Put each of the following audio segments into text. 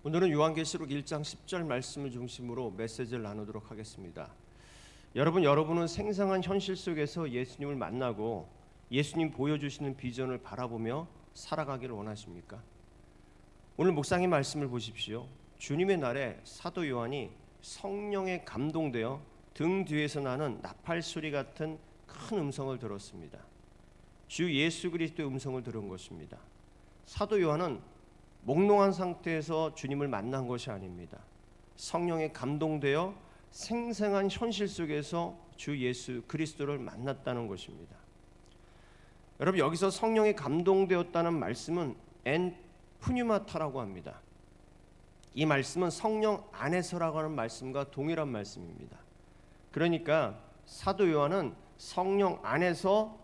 오늘은 요한계시록 1장 10절 말씀을 중심으로 메시지를 나누도록 하겠습니다. 여러분은 생생한 현실 속에서 예수님을 만나고 예수님 보여주시는 비전을 바라보며 살아가기를 원하십니까? 오늘 묵상의 말씀을 보십시오. 주님의 날에 사도 요한이 성령에 감동되어 등 뒤에서 나는 나팔 소리 같은 큰 음성을 들었습니다. 주 예수 그리스도의 음성을 들은 것입니다. 사도 요한은 몽롱한 상태에서 주님을 만난 것이 아닙니다. 성령에 감동되어 생생한 현실 속에서 주 예수 그리스도를 만났다는 것입니다. 여러분, 여기서 성령에 감동되었다는 말씀은 엔 푸뉴마타라고 합니다. 이 말씀은 성령 안에서라고 하는 말씀과 동일한 말씀입니다. 그러니까 사도 요한은 성령 안에서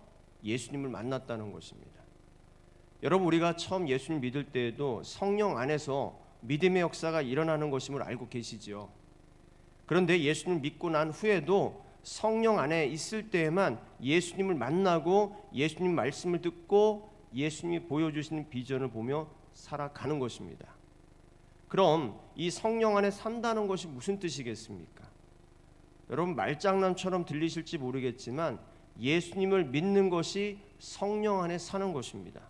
예수님을 만났다는 것입니다. 여러분, 우리가 처음 예수님 믿을 때에도 성령 안에서 믿음의 역사가 일어나는 것임을 알고 계시지요. 그런데 예수님을 믿고 난 후에도 성령 안에 있을 때에만 예수님을 만나고 예수님 말씀을 듣고 예수님이 보여주시는 비전을 보며 살아가는 것입니다. 그럼 이 성령 안에 산다는 것이 무슨 뜻이겠습니까? 여러분, 말장난처럼 들리실지 모르겠지만 예수님을 믿는 것이 성령 안에 사는 것입니다.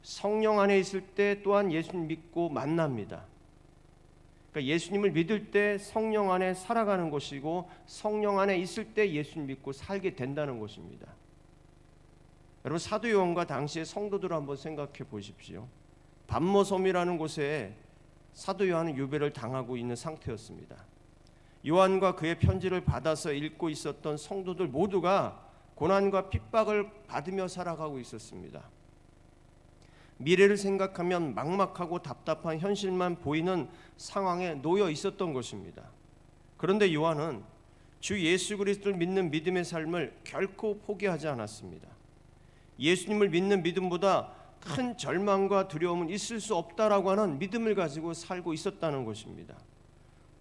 성령 안에 있을 때 또한 예수님 믿고 만납니다. 그러니까 예수님을 믿을 때 성령 안에 살아가는 것이고 성령 안에 있을 때 예수님 믿고 살게 된다는 것입니다. 여러분, 사도 요한과 당시의 성도들을 한번 생각해 보십시오. 밤모섬이라는 곳에 사도 요한은 유배를 당하고 있는 상태였습니다. 요한과 그의 편지를 받아서 읽고 있었던 성도들 모두가 고난과 핍박을 받으며 살아가고 있었습니다. 미래를 생각하면 막막하고 답답한 현실만 보이는 상황에 놓여 있었던 것입니다. 그런데 요한은 주 예수 그리스도를 믿는 믿음의 삶을 결코 포기하지 않았습니다. 예수님을 믿는 믿음보다 큰 절망과 두려움은 있을 수 없다라고 하는 믿음을 가지고 살고 있었다는 것입니다.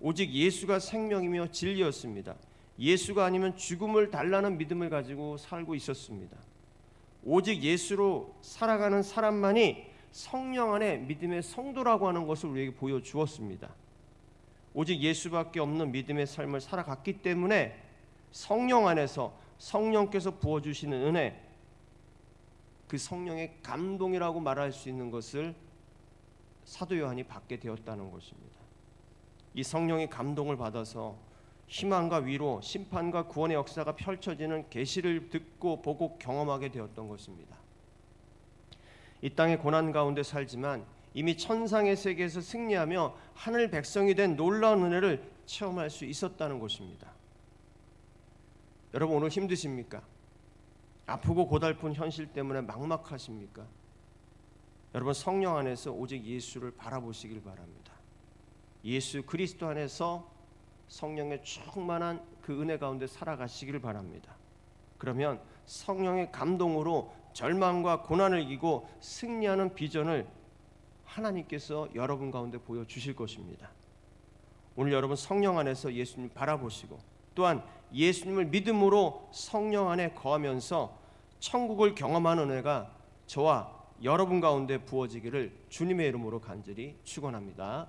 오직 예수가 생명이며 진리였습니다. 예수가 아니면 죽음을 달라는 믿음을 가지고 살고 있었습니다. 오직 예수로 살아가는 사람만이 성령 안에 믿음의 성도라고 하는 것을 우리에게 보여주었습니다. 오직 예수밖에 없는 믿음의 삶을 살아갔기 때문에 성령 안에서 성령께서 부어주시는 은혜, 그 성령의 감동이라고 말할 수 있는 것을 사도 요한이 받게 되었다는 것입니다. 이 성령의 감동을 받아서 희망과 위로, 심판과 구원의 역사가 펼쳐지는 계시를 듣고 보고 경험하게 되었던 것입니다. 이 땅의 고난 가운데 살지만 이미 천상의 세계에서 승리하며 하늘 백성이 된 놀라운 은혜를 체험할 수 있었다는 것입니다. 여러분, 오늘 힘드십니까? 아프고 고달픈 현실 때문에 막막하십니까? 여러분, 성령 안에서 오직 예수를 바라보시길 바랍니다. 예수 그리스도 안에서 성령의 충만한 그 은혜 가운데 살아가시기를 바랍니다. 그러면 성령의 감동으로 절망과 고난을 이기고 승리하는 비전을 하나님께서 여러분 가운데 보여주실 것입니다. 오늘 여러분 성령 안에서 예수님을 바라보시고 또한 예수님을 믿음으로 성령 안에 거하면서 천국을 경험하는 은혜가 저와 여러분 가운데 부어지기를 주님의 이름으로 간절히 축원합니다.